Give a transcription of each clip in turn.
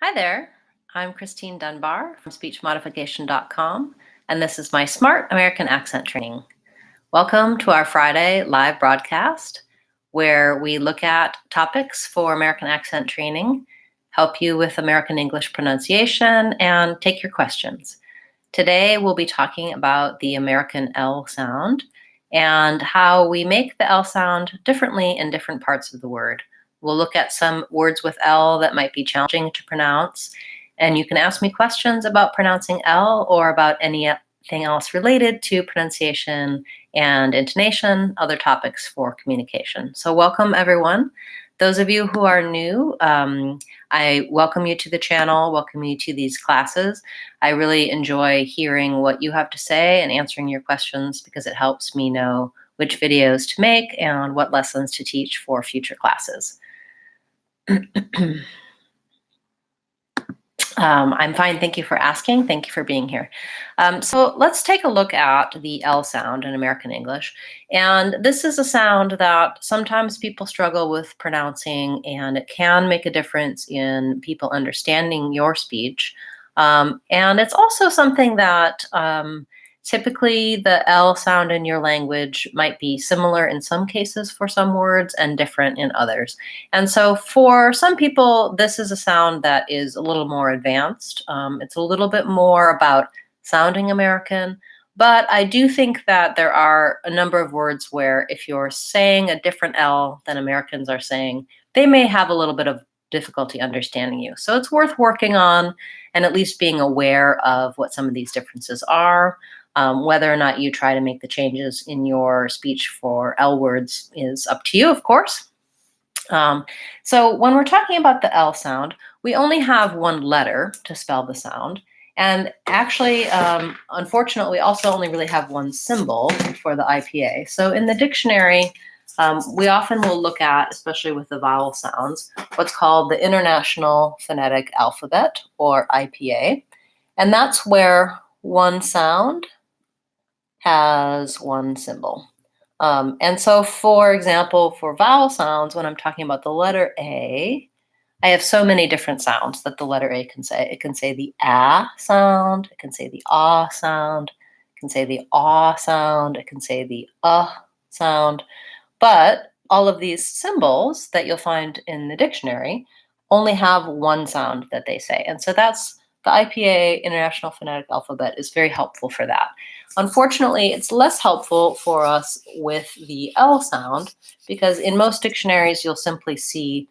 Hi there, I'm Christine Dunbar from speechmodification.com, and this is my Smart American Accent Training. Welcome to our Friday live broadcast, where we look at topics for American accent training, help you with American English pronunciation, and take your questions. Today, we'll be talking about the American L sound and how we make the L sound differently in different parts of the word. We'll look at some words with L that might be challenging to pronounce, and you can ask me questions about pronouncing L or about anything else related to pronunciation and intonation, other topics for communication. So welcome, everyone. Those of you who are new, I welcome you to the channel, welcome you to these classes. I really enjoy hearing what you have to say and answering your questions because it helps me know which videos to make and what lessons to teach for future classes. I'm fine. Thank you for asking. Thank you for being here. So let's take a look at the L sound in American English. And this is a sound that sometimes people struggle with pronouncing, and it can make a difference in people understanding your speech. And it's also something that typically the L sound in your language might be similar in some cases for some words and different in others. And so for some people, this is a sound that is a little more advanced. It's a little bit more about sounding American, but I do think that there are a number of words where if you're saying a different L than Americans are saying, they may have a little bit of difficulty understanding you. So it's worth working on and at least being aware of what some of these differences are. Whether or not you try to make the changes in your speech for L words is up to you, of course. So when we're talking about the L sound, we only have one letter to spell the sound. And actually, unfortunately, we also only really have one symbol for the IPA. So in the dictionary, we often will look at, especially with the vowel sounds, what's called the International Phonetic Alphabet, or IPA. And that's where one sound has one symbol. And so, for example, for vowel sounds, when I'm talking about the letter A, I have so many different sounds that the letter A can say. It can say the A sound, it can say the ah sound, it can say the aw sound, it can say the sound. But all of these symbols that you'll find in the dictionary only have one sound that they say. And so that's the IPA, International Phonetic Alphabet, is very helpful for that. Unfortunately, it's less helpful for us with the L sound because in most dictionaries, you'll simply see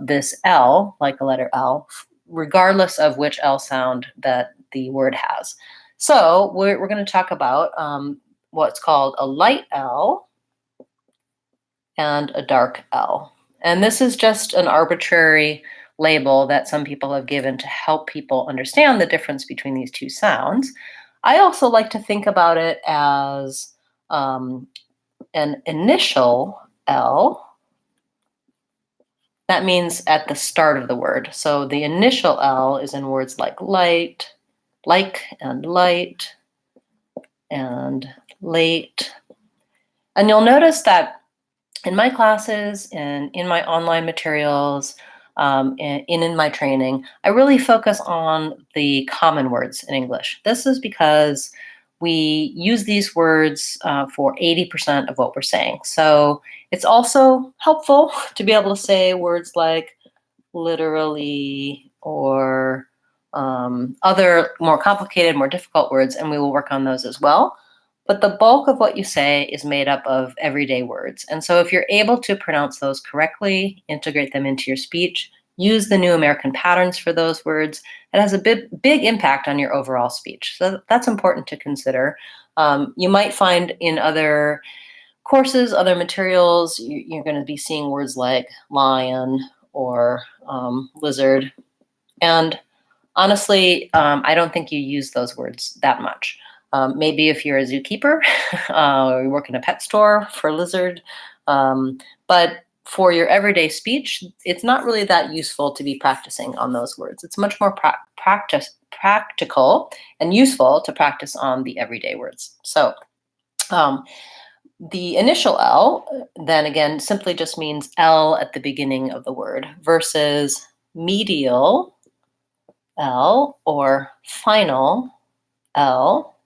this L, like a letter L, regardless of which L sound that the word has. So we're going to talk about what's called a light L and a dark L. And this is just an arbitrary label that some people have given to help people understand the difference between these two sounds. I also like to think about it as an initial L. That means at the start of the word. So the initial L is in words like light, like and light, and late. And you'll notice that in my classes and in my online materials, and in my training, I really focus on the common words in English. This is because we use these words for 80% of what we're saying. So it's also helpful to be able to say words like literally or other more complicated, more difficult words, and we will work on those as well. But the bulk of what you say is made up of everyday words. And so if you're able to pronounce those correctly, integrate them into your speech, use the new American patterns for those words, it has a big impact on your overall speech. So that's important to consider. You might find in other courses, other materials, you're going to be seeing words like lion or lizard. And honestly, I don't think you use those words that much. Maybe if you're a zookeeper or you work in a pet store for a lizard. But for your everyday speech, it's not really that useful to be practicing on those words. It's much more practical and useful to practice on the everyday words. So the initial L, then again, simply just means L at the beginning of the word versus medial L or final L.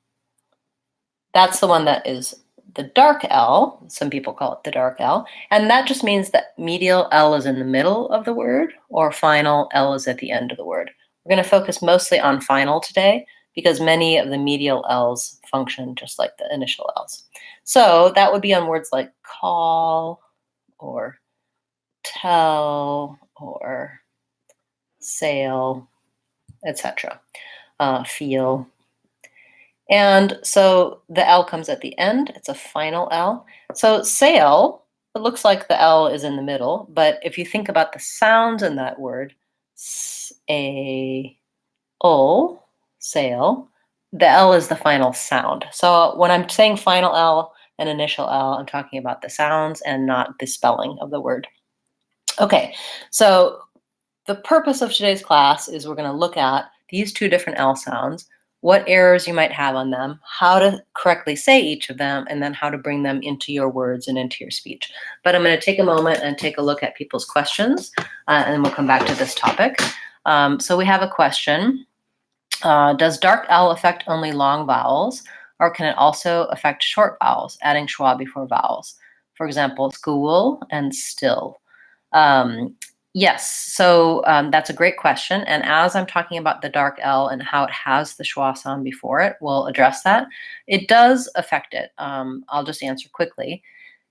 That's the one that is the dark L. Some people call it the dark L. And that just means that medial L is in the middle of the word or final L is at the end of the word. We're going to focus mostly on final today because many of the medial L's function just like the initial L's. So that would be on words like call or tell or sail, etc. Feel. And so the L comes at the end. It's a final L. So sail, it looks like the L is in the middle, but if you think about the sounds in that word, o, sail, the L is the final sound. So when I'm saying final L and initial L, I'm talking about the sounds and not the spelling of the word. Okay, so the purpose of today's class is we're going to look at these two different L sounds, what errors you might have on them, how to correctly say each of them, and then how to bring them into your words and into your speech. But I'm going to take a moment and take a look at people's questions, and then we'll come back to this topic. So we have a question. Does dark L affect only long vowels, or can it also affect short vowels, adding schwa before vowels? For example, school and still. Yes, so that's a great question. And as I'm talking about the dark L and how it has the schwa sound before it, we'll address that. It does affect it. I'll just answer quickly.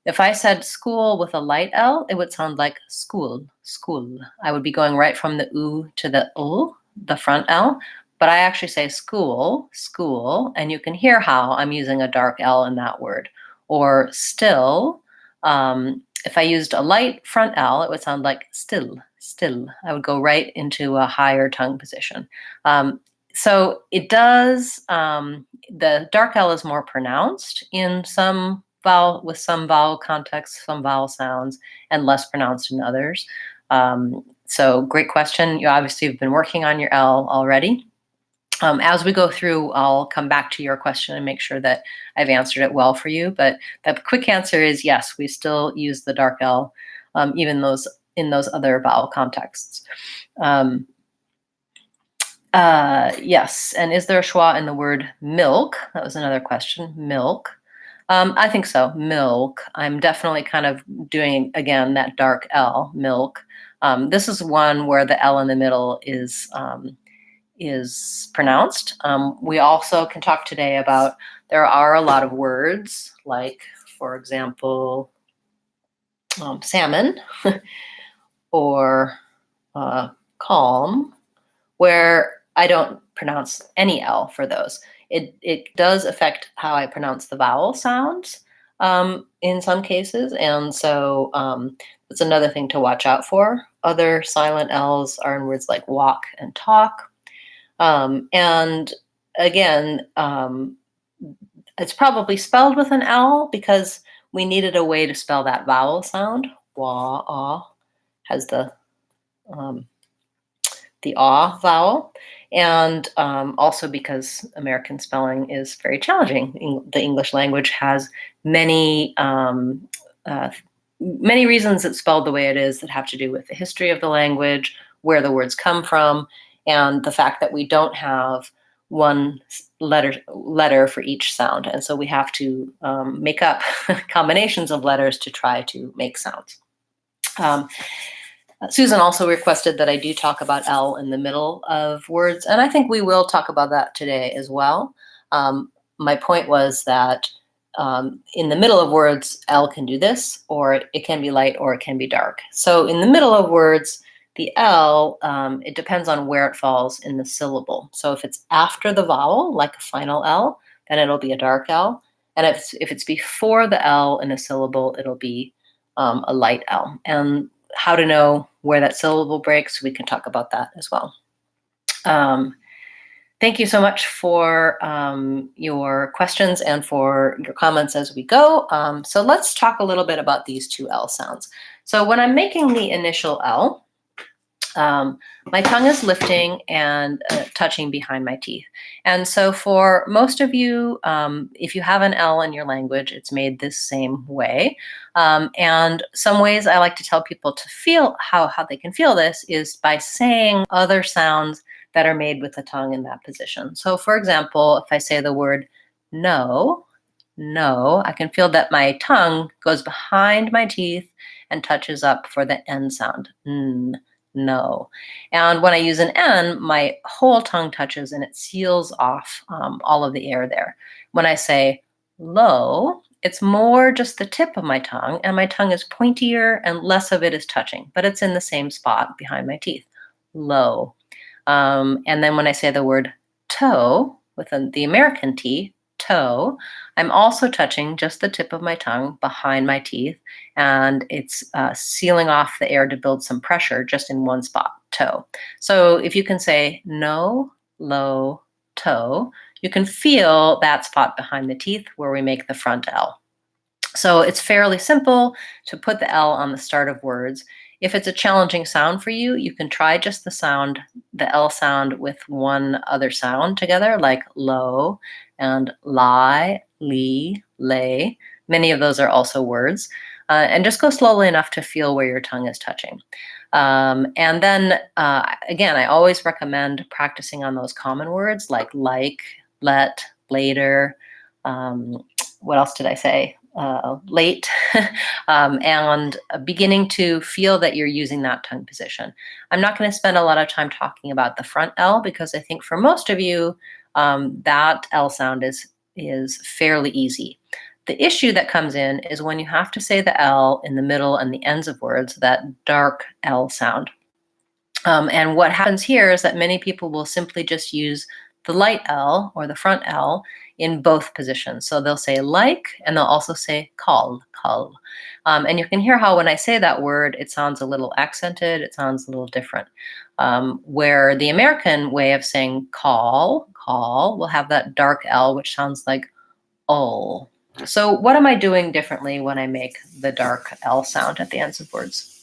If I said school with a light L, it would sound like school, school. I would be going right from the U to the U, the front L. But I actually say school, school, and you can hear how I'm using a dark L in that word. Or still, if I used a light front L, it would sound like still, still. I would go right into a higher tongue position. So it does, the dark L is more pronounced in some vowel, with some vowel contexts, some vowel sounds, and less pronounced in others. So great question. You obviously have been working on your L already. As we go through, I'll come back to your question and make sure that I've answered it well for you. But the quick answer is yes, we still use the dark L, even in those other vowel contexts. Yes, and is there a schwa in the word milk? That was another question, milk. I think so, milk. I'm definitely kind of doing, again, that dark L, milk. This is one where the L in the middle is pronounced. We also can talk today about, there are a lot of words like, for example, salmon or calm, where I don't pronounce any L for those. It does affect how I pronounce the vowel sounds in some cases, and so that's another thing to watch out for. Other silent L's are in words like walk and talk. And again, it's probably spelled with an L because we needed a way to spell that vowel sound. Wa, ah, has the ah vowel. And also because American spelling is very challenging. The English language has many reasons it's spelled the way it is that have to do with the history of the language, where the words come from, and the fact that we don't have one letter for each sound. And so we have to make up combinations of letters to try to make sounds. Susan also requested that I do talk about L in the middle of words, and I think we will talk about that today as well. My point was that in the middle of words, L can do this, or it can be light, or it can be dark. So in the middle of words, the L, it depends on where it falls in the syllable. So if it's after the vowel, like a final L, then it'll be a dark L. And if it's before the L in a syllable, it'll be a light L. And how to know where that syllable breaks, we can talk about that as well. Thank you so much for your questions and for your comments as we go. So let's talk a little bit about these two L sounds. So when I'm making the initial L, my tongue is lifting and touching behind my teeth. And so for most of you, if you have an L in your language, it's made this same way. And some ways I like to tell people to feel how they can feel this is by saying other sounds that are made with the tongue in that position. So for example, if I say the word no, no, I can feel that my tongue goes behind my teeth and touches up for the N sound. No. And when I use an N, my whole tongue touches and it seals off all of the air there. When I say low, it's more just the tip of my tongue, and my tongue is pointier and less of it is touching, but it's in the same spot behind my teeth. Low. And then when I say the word toe, with the American T, toe, I'm also touching just the tip of my tongue behind my teeth, and it's sealing off the air to build some pressure just in one spot, toe. So if you can say no, low, toe, you can feel that spot behind the teeth where we make the front L. So it's fairly simple to put the L on the start of words. If it's a challenging sound for you, you can try just the L sound with one other sound together, like low and lie, lee, lay. Many of those are also words. And just go slowly enough to feel where your tongue is touching. And then, again, I always recommend practicing on those common words like, let, later. What else did I say? Late, and beginning to feel that you're using that tongue position. I'm not going to spend a lot of time talking about the front L because I think for most of you, that L sound is fairly easy. The issue that comes in is when you have to say the L in the middle and the ends of words, that dark L sound. And what happens here is that many people will simply just use the light L or the front L in both positions. So they'll say like, and they'll also say call. And you can hear how when I say that word, it sounds a little accented, it sounds a little different. Where the American way of saying call will have that dark L, which sounds like ol. So what am I doing differently when I make the dark L sound at the ends of words?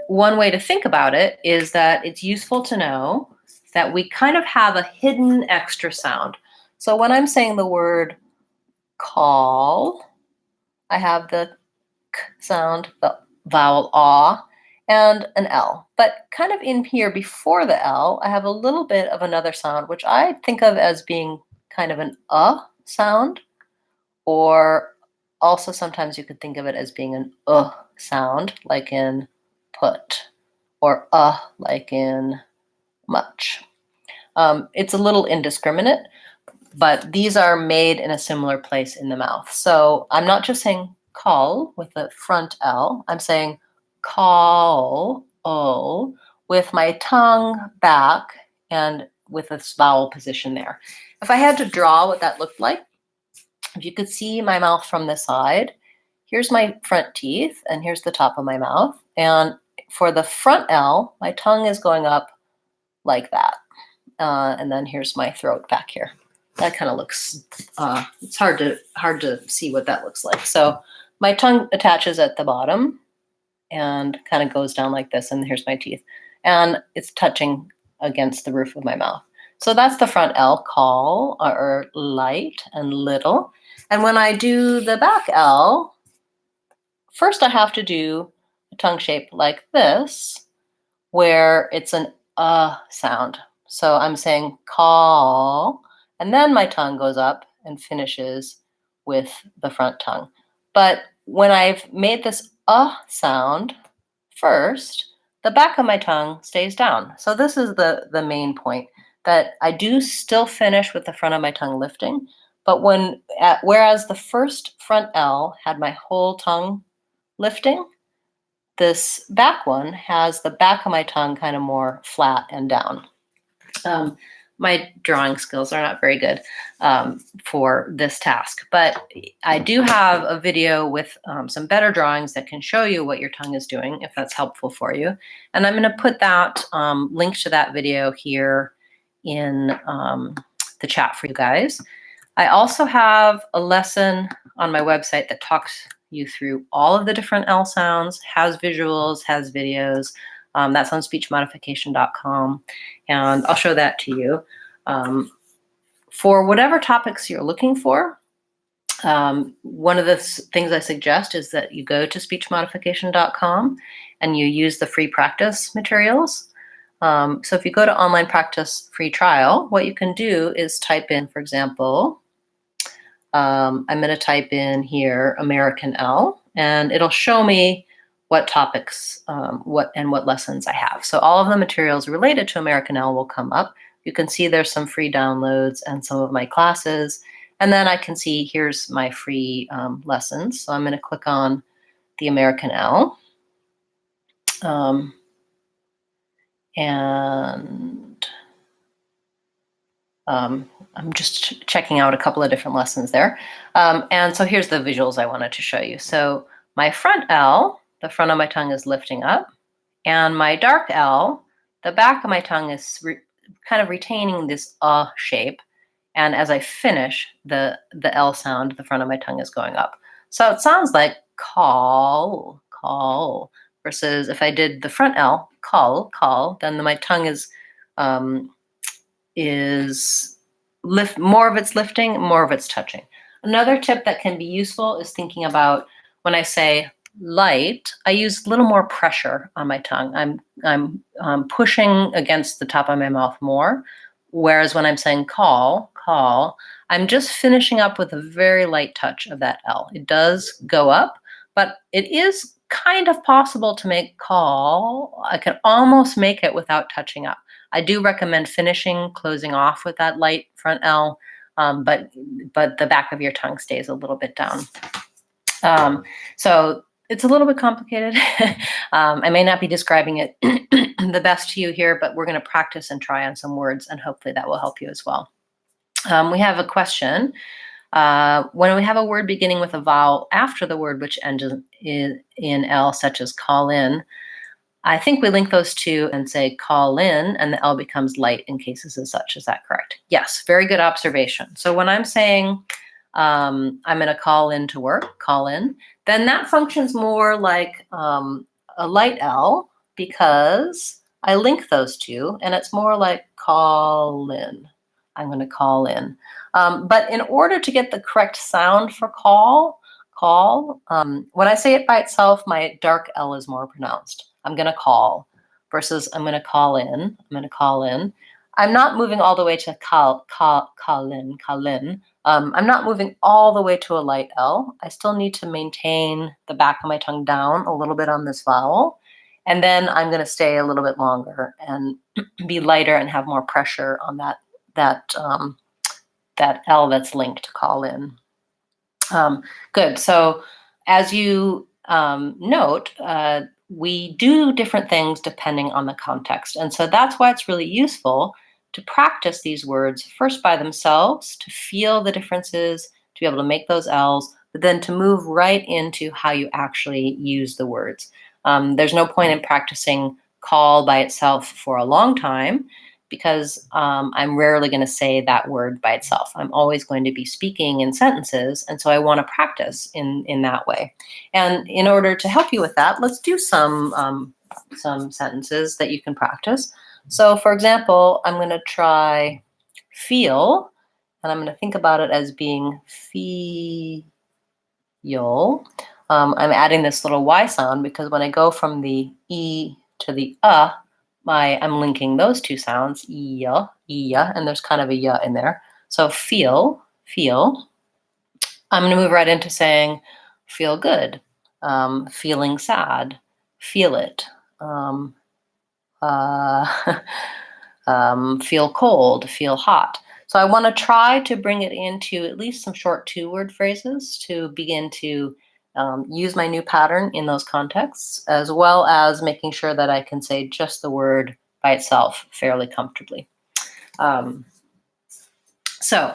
One way to think about it is that it's useful to know that we kind of have a hidden extra sound. So when I'm saying the word call, I have the k sound, the vowel ah, and an L. But kind of in here before the L, I have a little bit of another sound, which I think of as being kind of an sound, or also sometimes you could think of it as being an sound, like in put, or like in much. It's a little indiscriminate, but these are made in a similar place in the mouth. So I'm not just saying call with the front L, I'm saying call, O, with my tongue back and with this vowel position there. If I had to draw what that looked like, if you could see my mouth from the side, here's my front teeth and here's the top of my mouth. And for the front L, my tongue is going up like that. And then here's my throat back here. That kind of looks, it's hard to see what that looks like. So my tongue attaches at the bottom and kind of goes down like this, and here's my teeth. And it's touching against the roof of my mouth. So that's the front L, call, or light and little. And when I do the back L, first I have to do a tongue shape like this, where it's an sound. So I'm saying call, and then my tongue goes up and finishes with the front tongue. But when I've made this sound first, the back of my tongue stays down. So this is the main point, that I do still finish with the front of my tongue lifting, but whereas the first front L had my whole tongue lifting, this back one has the back of my tongue kind of more flat and down. My drawing skills are not very good for this task, but I do have a video with some better drawings that can show you what your tongue is doing, if that's helpful for you. And I'm going to put that link to that video here in the chat for you guys. I also have a lesson on my website that talks you through all of the different L sounds, has visuals, has videos. That's on speechmodification.com, and I'll show that to you. For whatever topics you're looking for, one of the things I suggest is that you go to speechmodification.com and you use the free practice materials. So if you go to online practice free trial, what you can do is type in, for example, I'm going to type in here American L, and it'll show me what topics, what lessons I have. So all of the materials related to American L will come up. You can see there's some free downloads and some of my classes. And then I can see here's my free lessons. So I'm going to click on the American L. And I'm just checking out a couple of different lessons there. And so here's the visuals I wanted to show you. So my front L, the front of my tongue is lifting up, and my dark L, the back of my tongue is kind of retaining this shape. And as I finish, the L sound, the front of my tongue is going up. So it sounds like call, versus if I did the front L, call, then my tongue is more of it's lifting, more of it's touching. Another tip that can be useful is thinking about when I say light, I use a little more pressure on my tongue. I'm pushing against the top of my mouth more, whereas when I'm saying call, I'm just finishing up with a very light touch of that L. It does go up, but it is kind of possible to make call. I can almost make it without touching up. I do recommend closing off with that light front L, but the back of your tongue stays a little bit down. So it's a little bit complicated. I may not be describing it the best to you here, but we're going to practice and try on some words, and hopefully that will help you as well. We have a question. When we have a word beginning with a vowel after the word which ends in L, such as call in, I think we link those two and say call in, and the L becomes light in cases as such. Is that correct? Yes, very good observation. So when I'm saying I'm going to call in to work, call in, then that functions more like a light L because I link those two, and it's more like call in. I'm going to call in. But in order to get the correct sound for call, when I say it by itself, my dark L is more pronounced. I'm going to call versus I'm going to call in. I'm going to call in. I'm not moving all the way to call in. I'm not moving all the way to a light L. I still need to maintain the back of my tongue down a little bit on this vowel. And then I'm going to stay a little bit longer and be lighter and have more pressure on that L that's linked to call in. Good. So as you note, we do different things depending on the context. And so that's why it's really useful to practice these words first by themselves, to feel the differences, to be able to make those L's, but then to move right into how you actually use the words. There's no point in practicing call by itself for a long time because I'm rarely going to say that word by itself. I'm always going to be speaking in sentences, and so I want to practice in that way. And in order to help you with that, let's do some sentences that you can practice. So for example, I'm going to try feel, and I'm going to think about it as being feel. I'm adding this little Y sound because when I go from the E to the I'm linking those two sounds, yeah, and there's kind of a ya in there. So feel. I'm going to move right into saying feel good, feeling sad, feel it, feel cold, feel hot. So I want to try to bring it into at least some short two-word phrases to begin to use my new pattern in those contexts, as well as making sure that I can say just the word by itself fairly comfortably. So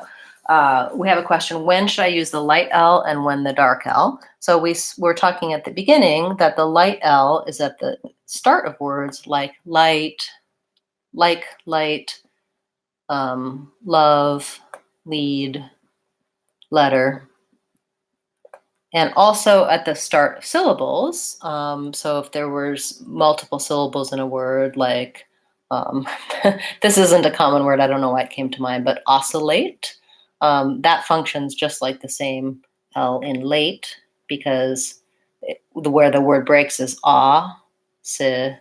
we have a question, when should I use the light L and when the dark L? So we're talking at the beginning that the light L is at the start of words like light, love, lead, letter, and also at the start of syllables. So if there was multiple syllables in a word, like this isn't a common word, I don't know why it came to mind, but oscillate, that functions just like the same L in late, because where the word breaks is ah, si,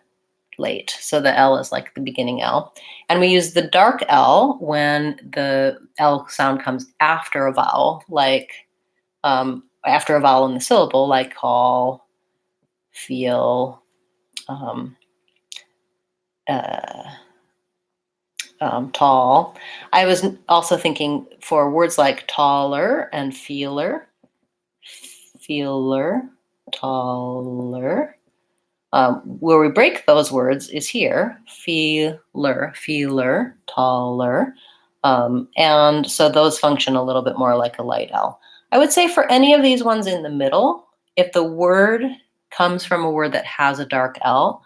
late. So the L is like the beginning L. And we use the dark L when the L sound comes after a vowel, like after a vowel in the syllable, like call, feel, um, uh, tall. I was also thinking for words like taller and feeler, taller. Where we break those words is here, feeler, taller. And so those function a little bit more like a light L. I would say for any of these ones in the middle, if the word comes from a word that has a dark L,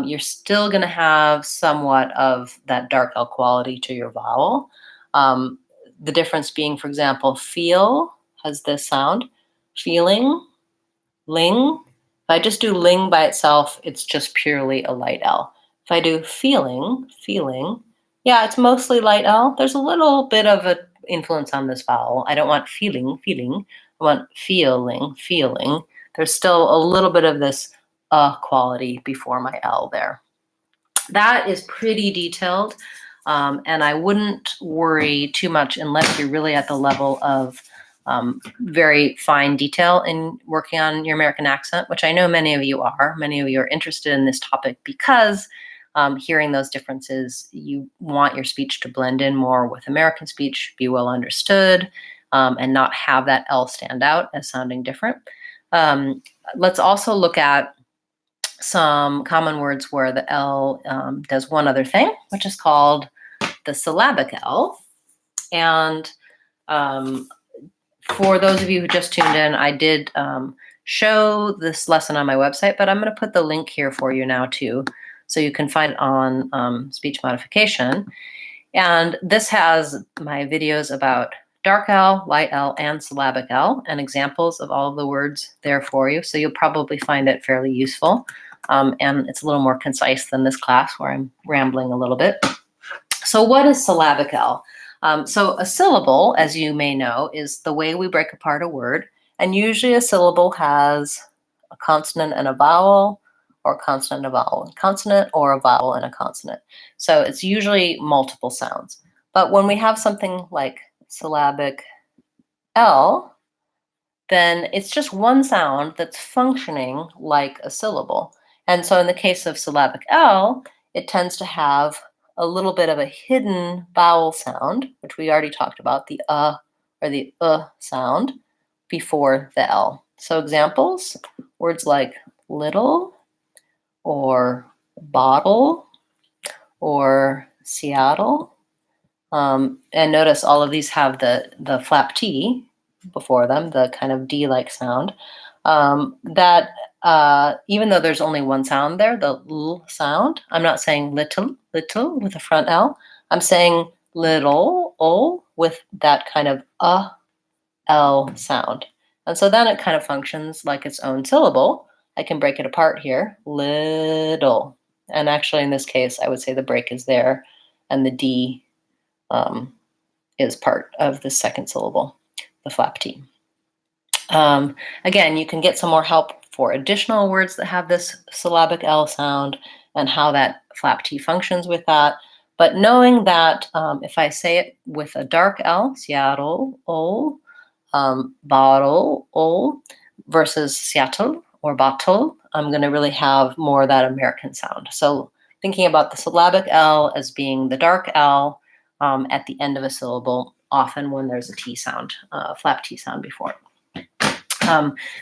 you're still going to have somewhat of that dark L quality to your vowel. The difference being, for example, feel has this sound, feeling, ling. If I just do ling by itself, it's just purely a light L. If I do feeling, yeah, it's mostly light L. There's a little bit of an influence on this vowel. I don't want feeling. I want feeling. There's still a little bit of this quality before my L there. That is pretty detailed, and I wouldn't worry too much unless you're really at the level of very fine detail in working on your American accent, which I know many of you are. Many of you are interested in this topic because hearing those differences, you want your speech to blend in more with American speech, be well understood, and not have that L stand out as sounding different. Let's also look at some common words where the L does one other thing, which is called the syllabic L. And for those of you who just tuned in, I did show this lesson on my website, but I'm going to put the link here for you now too, so you can find it on speech modification. And this has my videos about dark L, light L, and syllabic L, and examples of all of the words there for you. So you'll probably find it fairly useful. And it's a little more concise than this class where I'm rambling a little bit. So what is syllabic L? So a syllable, as you may know, is the way we break apart a word. And usually a syllable has a consonant and a vowel, or a consonant and a vowel and consonant, or a vowel and a consonant. So it's usually multiple sounds. But when we have something like syllabic L, then it's just one sound that's functioning like a syllable. And so in the case of syllabic L, it tends to have a little bit of a hidden vowel sound, which we already talked about, the or the sound before the L. So examples, words like little or bottle or Seattle. And notice all of these have the flap T before them, the kind of D-like sound. That even though there's only one sound there, the L sound, I'm not saying little with a front L. I'm saying little, O, with that kind of L sound. And so then it kind of functions like its own syllable. I can break it apart here, little. And actually in this case, I would say the break is there and the D is part of the second syllable, the flap T. Again, you can get some more help for additional words that have this syllabic L sound and how that flap T functions with that. But knowing that if I say it with a dark L, Seattle, O, bottle, O, versus Seattle or bottle, I'm going to really have more of that American sound. So thinking about the syllabic L as being the dark L at the end of a syllable, often when there's a T sound, flap T sound before it.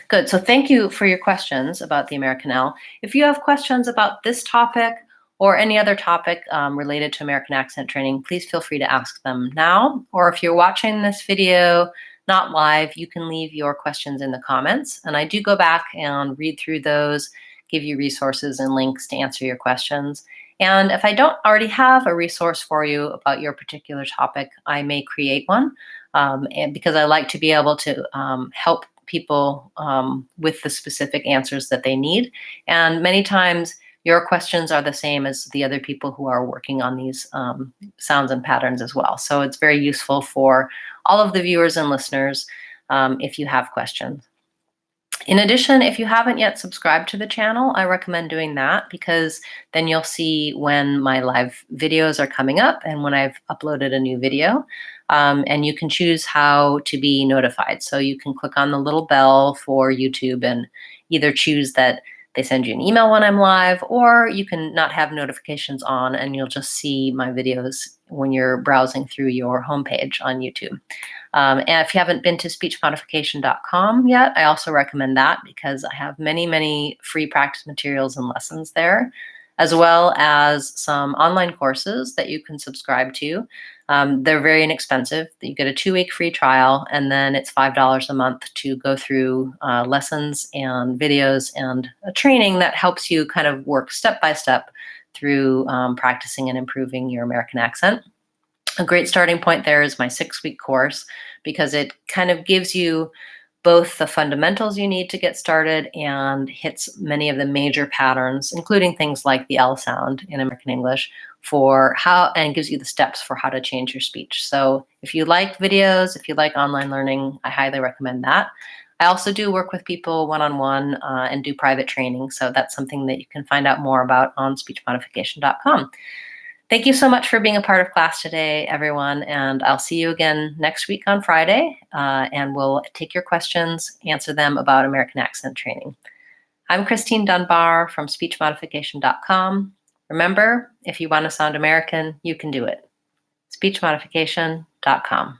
Good. So thank you for your questions about the American L. If you have questions about this topic or any other topic related to American accent training, please feel free to ask them now. Or if you're watching this video not live, you can leave your questions in the comments. And I do go back and read through those, give you resources and links to answer your questions. And if I don't already have a resource for you about your particular topic, I may create one. And because I like to be able to help people with the specific answers that they need. And many times your questions are the same as the other people who are working on these sounds and patterns as well. So it's very useful for all of the viewers and listeners if you have questions. In addition, if you haven't yet subscribed to the channel, I recommend doing that because then you'll see when my live videos are coming up and when I've uploaded a new video. And you can choose how to be notified. So you can click on the little bell for YouTube and either choose that they send you an email when I'm live, or you can not have notifications on and you'll just see my videos when you're browsing through your homepage on YouTube. And if you haven't been to speechmodification.com yet, I also recommend that because I have many, many free practice materials and lessons there, as well as some online courses that you can subscribe to. They're very inexpensive. You get a 2-week free trial, and then it's $5 a month to go through lessons and videos and a training that helps you kind of work step by step through practicing and improving your American accent. A great starting point there is my 6-week course because it kind of gives you both the fundamentals you need to get started and hits many of the major patterns, including things like the L sound in American English, for how, and gives you the steps for how to change your speech. So if you like videos, if you like online learning, I highly recommend that. I also do work with people one-on-one and do private training. So that's something that you can find out more about on speechmodification.com. Thank you so much for being a part of class today, everyone, and I'll see you again next week on Friday, and we'll take your questions, answer them about American accent training. I'm Christine Dunbar from speechmodification.com. Remember, if you want to sound American, you can do it. speechmodification.com.